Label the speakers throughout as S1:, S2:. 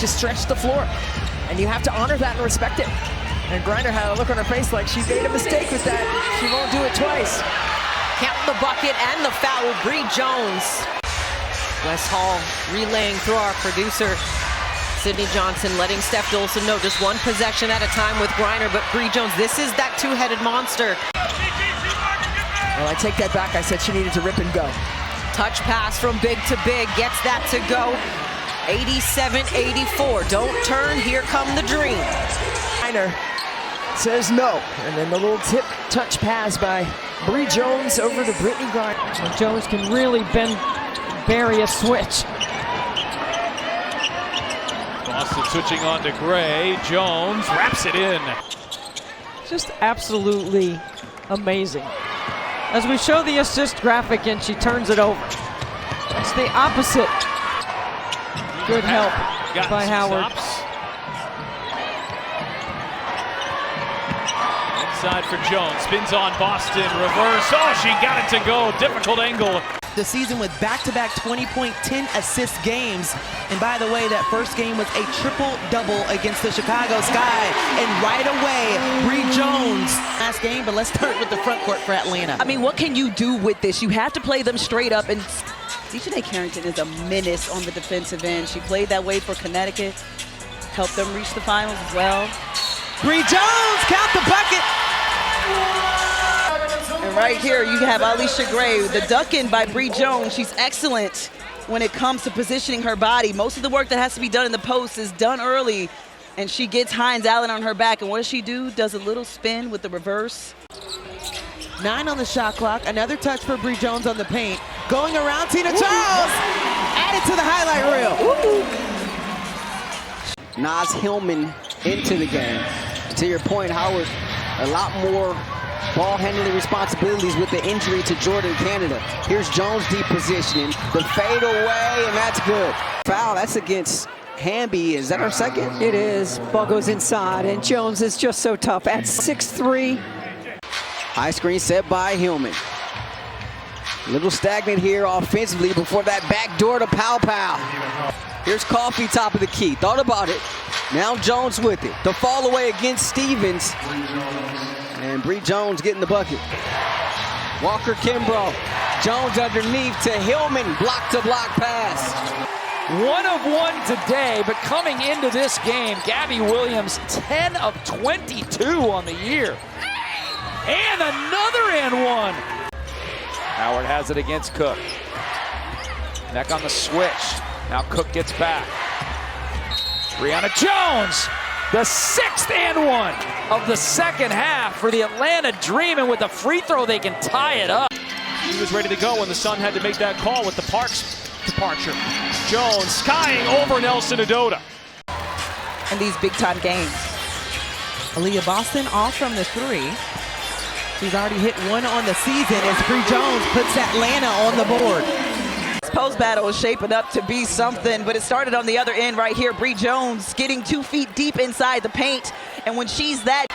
S1: to stretch the floor. And you have to honor that and respect it. And Griner had a look on her face like she made a mistake with that. She won't do it twice.
S2: Count the bucket and the foul. Bri Jones. Wes Hall relaying through our producer, Sydney Johnson, letting Steph Dolson know just one possession at a time with Griner. But Bri Jones, this is that two-headed monster.
S1: Well, I take that back. I said she needed to rip and go.
S2: Touch pass from big to big, gets that to go. 87-84, don't turn, here come the dream.
S1: Griner says no, and then the little tip touch pass by Bri Jones over to Brittany Griner.
S3: So Jones can really bury a switch.
S4: Boston switching on to Gray. Jones wraps it in.
S3: Just absolutely amazing. As we show the assist graphic and she turns it over. It's the opposite. Good help by Howard.
S4: Stops. Inside for Jones. Spins on Boston. Reverse. Oh, she got it to go. Difficult angle.
S5: The season with back-to-back 20-point, 10-assist games. And by the way, that first game was a triple-double against the Chicago Sky. And right away, Bri Jones. Last game, but let's start with the front court for Atlanta.
S6: I mean, what can you do with this? You have to play them straight up. And Dejanay Carrington is a menace on the defensive end. She played that way for Connecticut. Helped them reach the finals as well.
S5: Bri Jones, count the bucket.
S6: And right here, you have Alicia Gray, the duck-in by Bri Jones. She's excellent when it comes to positioning her body. Most of the work that has to be done in the post is done early, and she gets Hines Allen on her back. And what does she do? Does a little spin with the reverse.
S5: 9 on the shot clock. Another touch for Bri Jones on the paint. Going around Tina Charles. Added to the highlight reel.
S7: Naz Hillman into the game. To your point, Howard, a lot more ball handling responsibilities with the injury to Jordan Canada. Here's Jones deep positioning. The fade away, and that's good. Foul, that's against Hamby. Is that our second?
S1: It is. Ball goes inside, and Jones is just so tough at 6'3".
S7: High screen set by Hillman. A little stagnant here offensively before that back door to Pow Pow. Here's Coffey, top of the key. Thought about it. Now Jones with it. The fall away against Stevens. And Bri Jones getting the bucket. Walker Kimbrough. Jones underneath to Hillman. Block-to-block pass.
S8: 1 of 1 today, but coming into this game, Gabby Williams, 10 of 22 on the year. And another and one. Howard has it against Cook. Back on the switch. Now Cook gets back. Brionna Jones, the 6th and one of the second half for the Atlanta Dream, and with a free throw, they can tie it up.
S4: He was ready to go when the Sun had to make that call with the Parks departure. Jones skying over Nelson Adota.
S6: In these big-time games.
S5: Aaliyah Boston off from the 3. She's already hit 1 on the season as Bri Jones puts Atlanta on the board.
S6: This post battle is shaping up to be something, but it started on the other end right here. Bri Jones getting 2 feet deep inside the paint, and when she's that,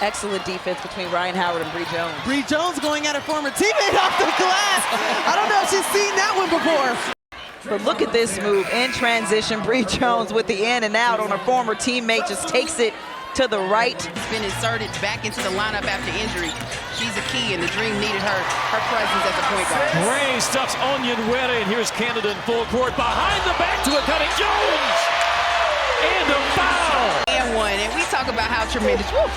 S6: excellent defense between Ryan Howard and Bri Jones.
S5: Bri Jones going at a former teammate off the glass. I don't know if she's seen that one before.
S6: But look at this move in transition. Bri Jones with the in and out on her former teammate, just takes it to the right.
S9: She's been inserted back into the lineup after injury. She's a key, and the Dream needed her presence as a point guard.
S4: Gray stuffs Onyenwere, and here's Canada in full court. Behind the back to a cutting Jones! And a foul!
S9: And one, and we talk about how tremendous. Woo.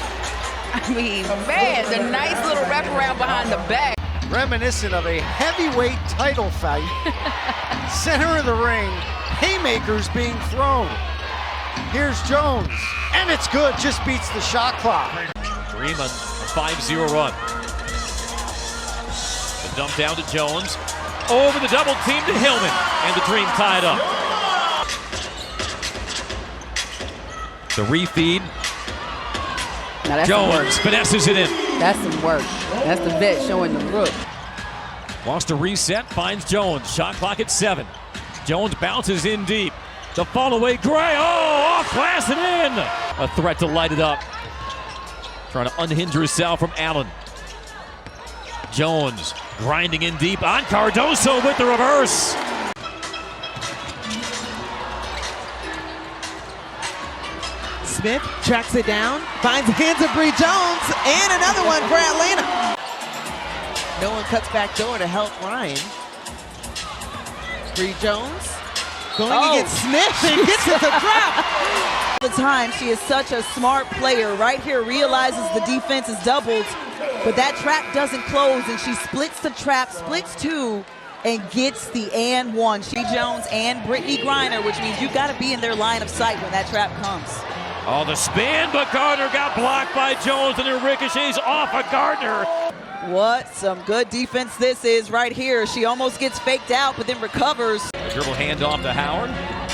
S9: I mean, man, the nice little wraparound behind the back.
S10: Reminiscent of a heavyweight title fight. Center of the ring, haymakers being thrown. Here's Jones, and it's good, just beats the shot clock.
S4: Dream on a 5-0 run. The dump down to Jones, over the double team to Hillman, and the Dream tied up. The refeed. Jones finesses it in.
S9: That's some work. That's the vet showing the look.
S4: Wants to reset, finds Jones. Shot clock at 7. Jones bounces in deep. The fall away, Gray, off glass and in! A threat to light it up. Trying to unhinge herself from Allen. Jones grinding in deep on Cardoso with the reverse.
S5: Smith tracks it down, finds the hands of Bri Jones, and another one for Atlanta. No one cuts back door to help Ryan. Bri Jones going against Smith and gets it to drop.
S6: The time, she is such a smart player. Right here, realizes the defense is doubled, but that trap doesn't close, and she splits the trap, splits two, and gets the and one. Bri Jones and Brittany Griner, which means you've got to be in their line of sight when that trap comes.
S4: Oh, the spin, but Gardner got blocked by Jones, and it ricochets off of Gardner.
S6: What some good defense this is right here. She almost gets faked out, but then recovers.
S4: Dribble handoff to Howard.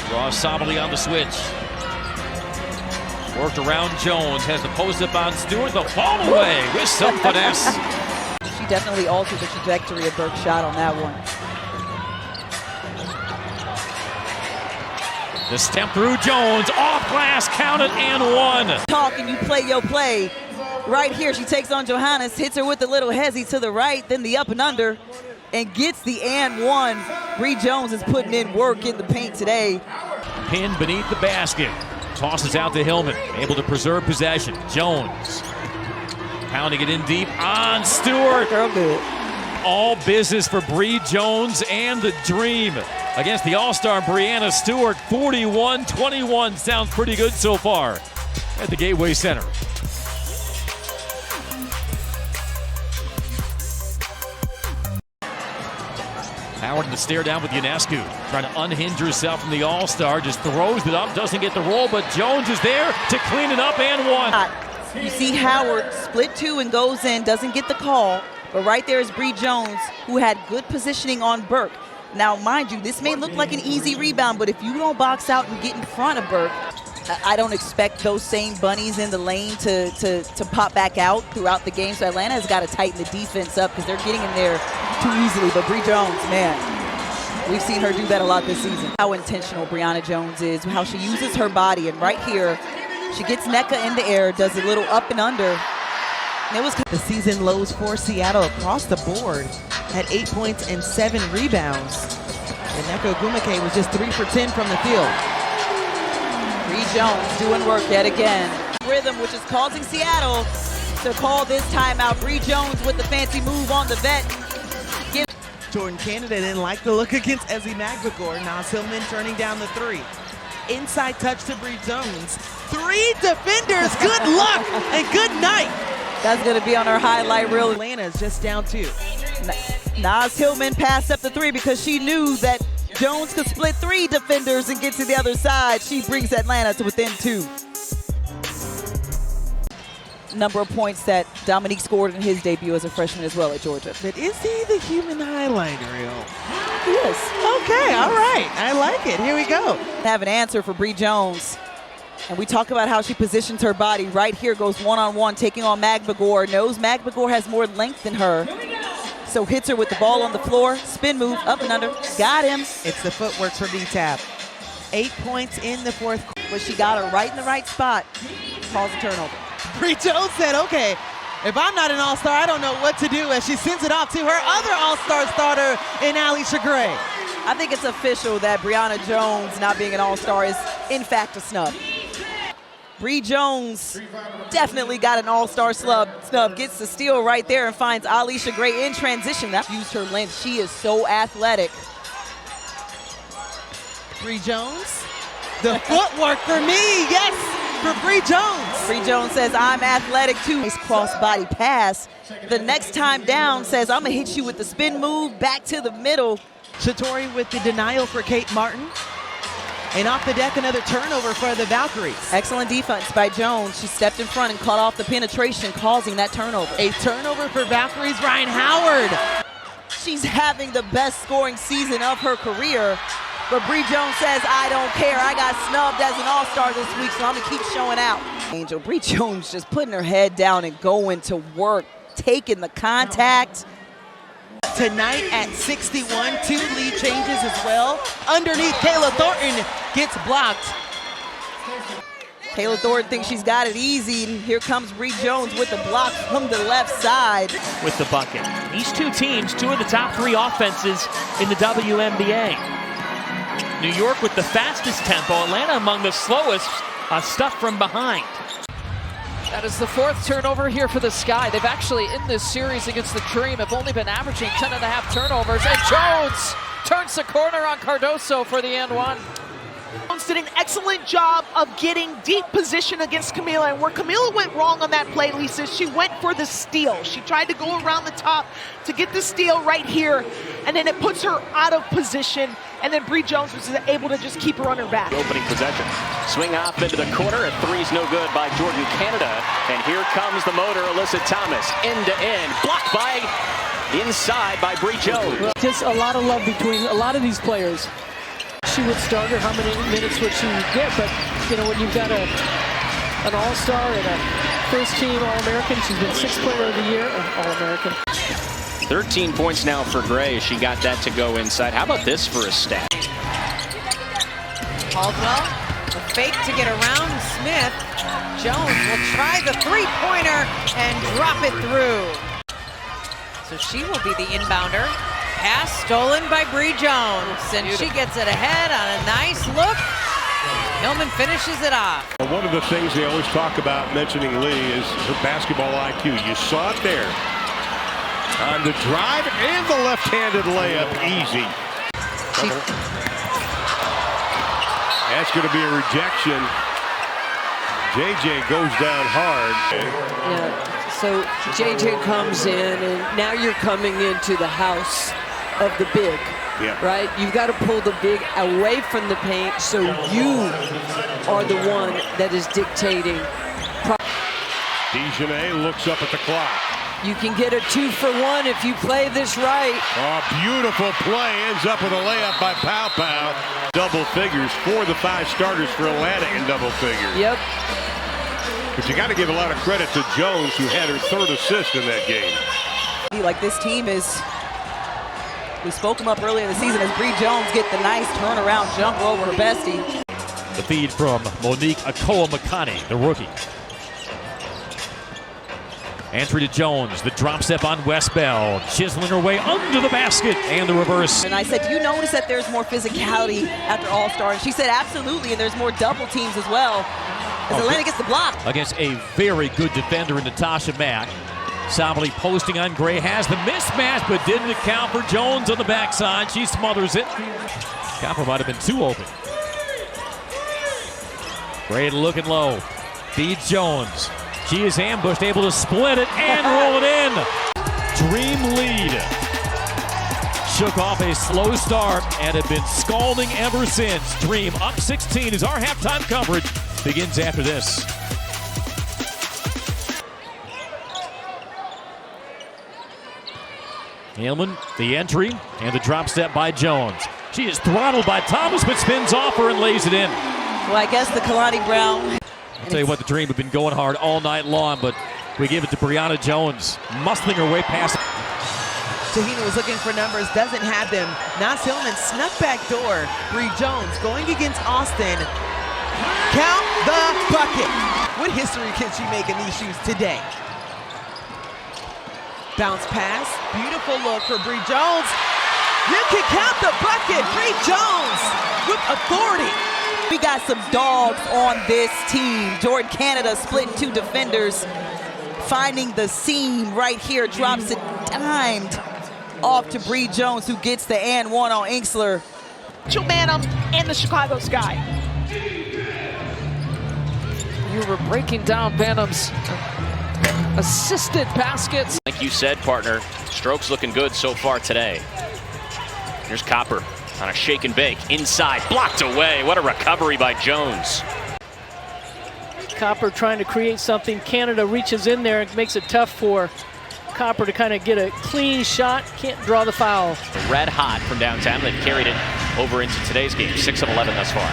S4: Draws Sabali on the switch. Worked around Jones, has the post up on Stewart, the fall away with some finesse.
S6: She definitely altered the trajectory of Burke's shot on that one.
S4: The step through Jones, off glass, counted and one.
S6: Talk and you play your play. Right here, she takes on Johannes, hits her with a little hezzy to the right, then the up and under, and gets the and one. Bri Jones is putting in work in the paint today.
S4: Pinned beneath the basket. Tosses out to Hillman, able to preserve possession. Jones pounding it in deep on Stewart.
S6: Girl good.
S4: All business for Bri Jones and the Dream against the All-Star Brionna Stewart. 41-21 sounds pretty good so far at the Gateway Center. Howard in the stare down with Ionescu, trying to unhinge herself from the All-Star, just throws it up, doesn't get the roll, but Jones is there to clean it up and one.
S6: You see Howard split two and goes in, doesn't get the call, but right there is Bri Jones, who had good positioning on Burke. Now, mind you, this may look like an easy rebound, but if you don't box out and get in front of Burke, I don't expect those same bunnies in the lane to pop back out throughout the game. So Atlanta has got to tighten the defense up because they're getting in there too easily. But Bri Jones, man, we've seen her do that a lot this season. How intentional Brionna Jones is, how she uses her body. And right here, she gets NECA in the air, does a little up and under. And it was
S5: the season lows for Seattle across the board at 8 points and 7 rebounds. And NECA Ogwumike was just 3 for 10 from the field.
S6: Bri Jones doing work yet again. Rhythm, which is causing Seattle to call this timeout. Bri Jones with the fancy move on the vet.
S5: Jordan Canada didn't like the look against Ezzy Magbagor. Naz Hillman turning down the three. Inside touch to Bri Jones. 3 defenders, good luck and good night.
S6: That's gonna be on our highlight reel.
S5: Atlanta is just down 2.
S6: Naz Hillman passed up the 3 because she knew that Jones could split 3 defenders and get to the other side. She brings Atlanta to within 2. Number of points that Dominique scored in his debut as a freshman as well at Georgia.
S5: But is he the human highlighter, yo?
S6: Yes.
S5: Okay, all right. I like it. Here we go.
S6: Have an answer for Bri Jones. And we talk about how she positions her body. Right here goes one-on-one, taking on Magbagor. Knows Magbagor has more length than her. So hits her with the ball on the floor, spin move, up and under, got him.
S5: It's the footwork for D-Tab. 8 points in the fourth quarter.
S6: But she got her right in the right spot, calls a turnover.
S5: Bri Jones said, okay, if I'm not an all-star, I don't know what to do, as she sends it off to her other all-star starter in Alisha Gray.
S6: I think it's official that Brionna Jones not being an all-star is in fact a snub. Bri Jones definitely got an all-star snub, gets the steal right there and finds Alisha Gray in transition. That used her length. She is so athletic.
S5: Bri Jones, the footwork for me, yes, for Bri Jones.
S6: Bri Jones says, I'm athletic too. Nice cross-body pass. The next time down says, I'm gonna hit you with the spin move back to the middle.
S5: Shatori with the denial for Kate Martin. And off the deck, another turnover for the Valkyries.
S6: Excellent defense by Jones. She stepped in front and caught off the penetration, causing that turnover.
S5: A turnover for Valkyries, Ryan Howard.
S6: She's having the best scoring season of her career. But Bri Jones says, I don't care. I got snubbed as an all-star this week, so I'm going to keep showing out. Angel, Bri Jones just putting her head down and going to work, taking the contact.
S5: Tonight at 61, 2 lead changes as well. Underneath, Kayla Thornton gets blocked.
S6: Kayla Thornton thinks she's got it easy, and here comes Bri Jones with the block from the left side.
S11: With the bucket. These 2 teams, 2 of the top 3 offenses in the WNBA. New York with the fastest tempo, Atlanta among the slowest, stuff from behind.
S3: That is the 4th turnover here for the Sky. They've actually, in this series against the Dream, have only been averaging 10.5 turnovers. And Jones turns the corner on Cardoso for the and one.
S12: Jones did an excellent job of getting deep position against Camila, and where Camila went wrong on that play, Lisa, she went for the steal. She tried to go around the top to get the steal right here, and then it puts her out of position, and then Bri Jones was able to just keep her on her back.
S13: Opening possession. Swing off into the corner. A three's no good by Jordan Canada. And here comes the motor, Alyssa Thomas. End to end. Blocked by inside by Bri Jones.
S3: Just a lot of love between a lot of these players. She would start her, how many minutes would she get? But, you know, when you've got an all-star and a first-team All-American, she's been 6th player of the year, All-American.
S13: 13 points now for Gray as she got that to go inside. How about this for a stat?
S2: Caldwell, a fake to get around Smith. Jones will try the three-pointer and drop it through. So she will be the inbounder. Pass stolen by Bri Jones, and she gets it ahead on a nice look. Hillman finishes it off.
S14: One of the things they always talk about mentioning Lee is her basketball IQ. You saw it there. On the drive and the left-handed layup, easy. That's going to be a rejection. JJ goes down hard.
S3: Yeah, so JJ comes in, and now you're coming into the house of the big, right? You've got to pull the big away from the paint, so you are the one that is dictating.
S14: Dejanay looks up at the clock.
S3: You can get a 2-for-1 if you play this right.
S14: Oh, beautiful play. Ends up with a layup by Pow Pow. Double figures. 4 of the 5 starters for Atlantic in double figures.
S3: Yep.
S14: But you got to give a lot of credit to Jones, who had her 3rd assist in that game.
S6: Like this team is, we spoke him up earlier in the season as Bri Jones get the nice turnaround jumper over her bestie.
S4: The feed from Monique Akoa-Makani, the rookie. Entry to Jones, the drop step on Westbell, chiseling her way under the basket, and the reverse.
S6: And I said, do you notice that there's more physicality after All-Star? And she said, absolutely, and there's more double teams as well, as Atlanta gets the block.
S4: Against a very good defender in Natasha Mack. Sabally posting on Gray, has the mismatch, but didn't account for Jones on the backside. She smothers it. Copper might have been too open. Gray looking low, feeds Jones. She is ambushed, able to split it and roll it in. Dream lead. Shook off a slow start and have been scalding ever since. Dream up 16 as our halftime coverage begins after this. Hillman, the entry, and the drop step by Jones. She is throttled by Thomas, but spins off her and lays it in.
S6: Well, I guess the Kalani Brown.
S4: I'll tell you what, the Dream have been going hard all night long, but we give it to Brionna Jones, muscling her way past.
S5: Tahina was looking for numbers, doesn't have them. Nas Hillman snuck back door. Bri Jones going against Austin. Count the bucket. What history can she make in these shoes today? Bounce pass, beautiful look for Bri Jones. You can count the bucket. Bri Jones with authority.
S6: We got some dogs on this team. Jordan Canada splitting 2 defenders, finding the seam right here, drops it dimed off to Bri Jones, who gets the and one on Inksler.
S12: Mitchell Manham and the Chicago Sky.
S3: You were breaking down Banham's assisted baskets.
S13: Like you said, partner, strokes looking good so far today. Here's Copper on a shake and bake. Inside, blocked away. What a recovery by Jones.
S3: Copper trying to create something. Canada reaches in there and makes it tough for Copper to kind of get a clean shot. Can't draw the foul.
S13: Red hot from downtown. They've carried it over into today's game. 6 of 11 thus far.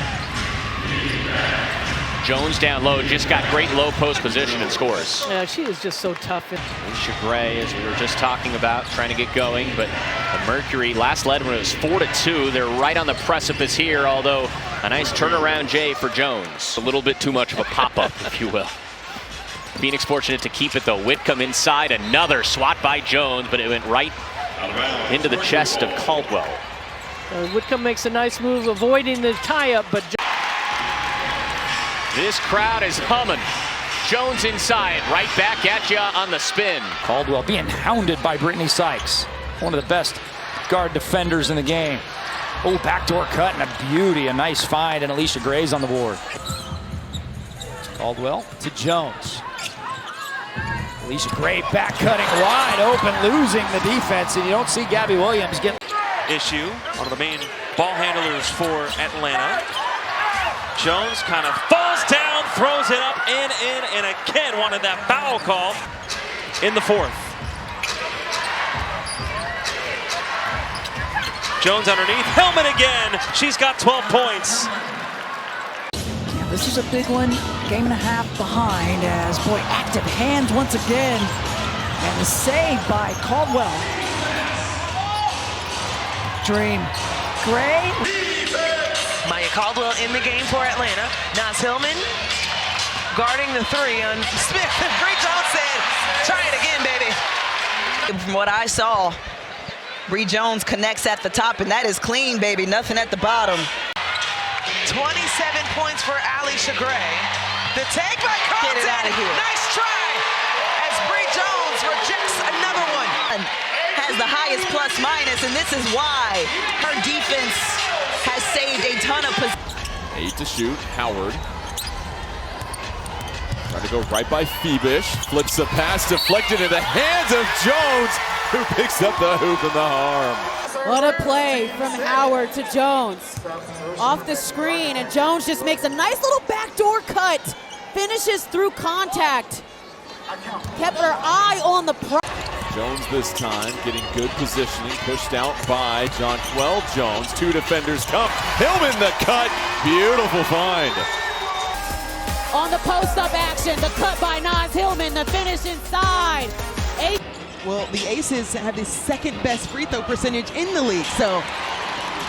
S13: Jones down low, just got great low post position and scores.
S3: Yeah, she is just so tough.
S13: Alicia Gray, as we were just talking about, trying to get going, but the Mercury last led when it was 4-2. They're right on the precipice here, although a nice turnaround J for Jones. A little bit too much of a pop-up, if you will. Phoenix fortunate to keep it though. Whitcomb inside, another swat by Jones, but it went right into the chest of Caldwell.
S3: Whitcomb makes a nice move, avoiding the tie-up, but
S13: This crowd is humming. Jones inside, right back at you on the spin.
S8: Caldwell being hounded by Brittany Sykes, one of the best guard defenders in the game. Oh, backdoor cut and a beauty, a nice find, and Alicia Gray's on the board. Caldwell to Jones. Alicia Gray back cutting wide open, losing the defense, and you don't see Gabby Williams get
S15: issue. One of the main ball handlers for Atlanta. Jones kind of falls down, throws it up and in, and again wanted that foul call in the fourth. Jones underneath, Hillman again. She's got 12 points.
S16: Yeah, this is a big one. Game and a half behind as, boy, active hands once again. And the save by Caldwell. Dream. Gray.
S17: Maya Caldwell in the game for Atlanta. Naz Hillman guarding the three on Smith. Bri Jones said, try it again, baby.
S6: From what I saw, Bri Jones connects at the top, and that is clean, baby. Nothing at the bottom.
S17: 27 points for Alicia Gray. The take by Carlton.
S6: Get it out of here.
S17: Nice try as Bri Jones rejects another one.
S6: Has the highest plus minus, and this is why her defense has saved a ton of possessions.
S18: 8 to shoot, Howard. Trying to go right by Phoebish. Flips the pass deflected in the hands of Jones, who picks up the hoop and the arm.
S19: What a play from Howard to Jones. Off the screen, and Jones just makes a nice little backdoor cut. Finishes through contact. Kept her eye on the prize.
S18: Jones this time getting good positioning, pushed out by Jonquel Jones. Two defenders come. Hillman the cut. Beautiful find.
S19: On the post-up action, the cut by Naz Hillman, the finish inside.
S5: Well, the Aces have the second best free throw percentage in the league, so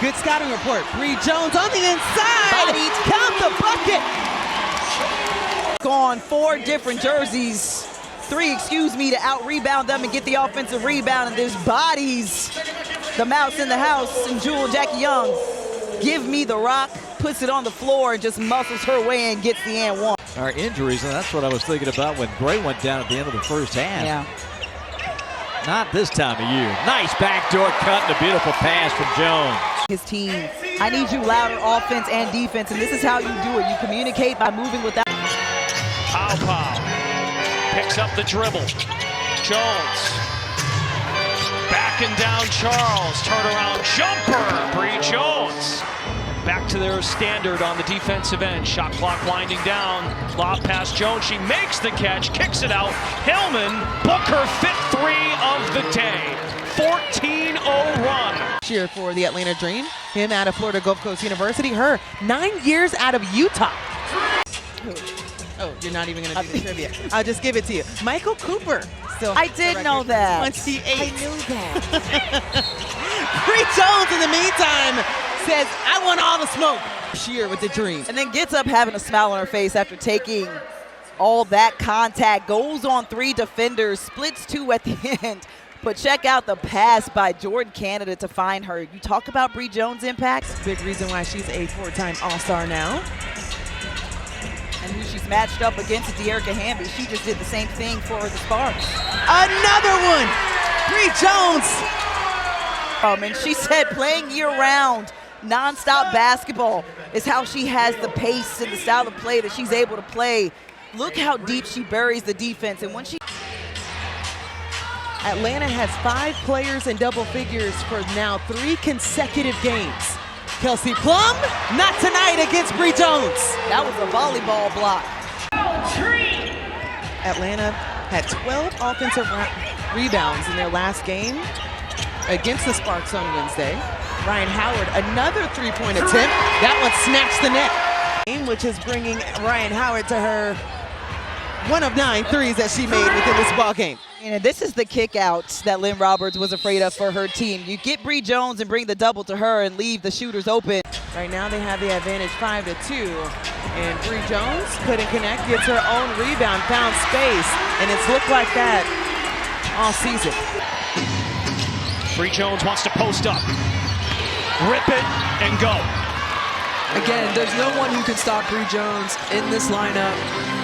S5: good scouting report. Bri Jones on the inside. Count the bucket.
S6: Gone 4 different jerseys. 3, excuse me, to out-rebound them and get the offensive rebound, and there's bodies. The mouse in the house, and Jewel Jackie Young, give me the rock, puts it on the floor, and just muscles her way in, gets the and one.
S20: Our injuries, and that's what I was thinking about when Gray went down at the end of the first half.
S6: Yeah.
S20: Not this time of year. Nice backdoor cut and a beautiful pass from Jones.
S6: His team, I need you louder offense and defense, and this is how you do it. You communicate by moving without.
S15: Pow. Picks up the dribble. Jones. Backing down Charles. Turnaround jumper. Bri Jones. Back to their standard on the defensive end. Shot clock winding down. Lob pass Jones. She makes the catch. Kicks it out. Hillman. Booker 5th 3 of the day. 14-0 run.
S5: Cheer for the Atlanta Dream. Him out of Florida Gulf Coast University. Her 9 years out of Utah. Oh, you're not even going to do the trivia. I'll just give it to you. Michael Cooper. Still
S6: I did know that.
S5: 28.
S6: I knew that.
S5: Bri Jones, in the meantime, says, I want all the smoke. Cheer with the Dream.
S6: And then gets up having a smile on her face after taking all that contact. Goes on 3 defenders, splits 2 at the end. But check out the pass by Jordan Canada to find her. You talk about Bri Jones' impact.
S5: Big reason why she's a 4-time All-Star now.
S6: And who she's matched up against is De'Erica Hamby. She just did the same thing for the Sparks.
S5: Another one! Bri Jones!
S6: And she said playing year-round, non-stop basketball is how she has the pace and the style of play that she's able to play. Look how deep she buries the defense. And when she...
S5: Atlanta has 5 players in double figures for now 3 consecutive games. Kelsey Plum, not tonight against Bri Jones.
S6: That was a volleyball block.
S5: Atlanta had 12 offensive rebounds in their last game against the Sparks on Wednesday. Ryan Howard, another 3-point attempt. That one snatched the net, which is bringing Ryan Howard to her 1 of 9 threes that she made within this ball game.
S6: And this is the kick out that Lynn Roberts was afraid of for her team. You get Bri Jones and bring the double to her and leave the shooters open.
S5: Right now they have the advantage 5-2. And Bri Jones couldn't connect, gets her own rebound, found space, and it's looked like that all season.
S15: Bri Jones wants to post up. Rip it and go.
S1: Again, there's no one who can stop Bri Jones in this lineup.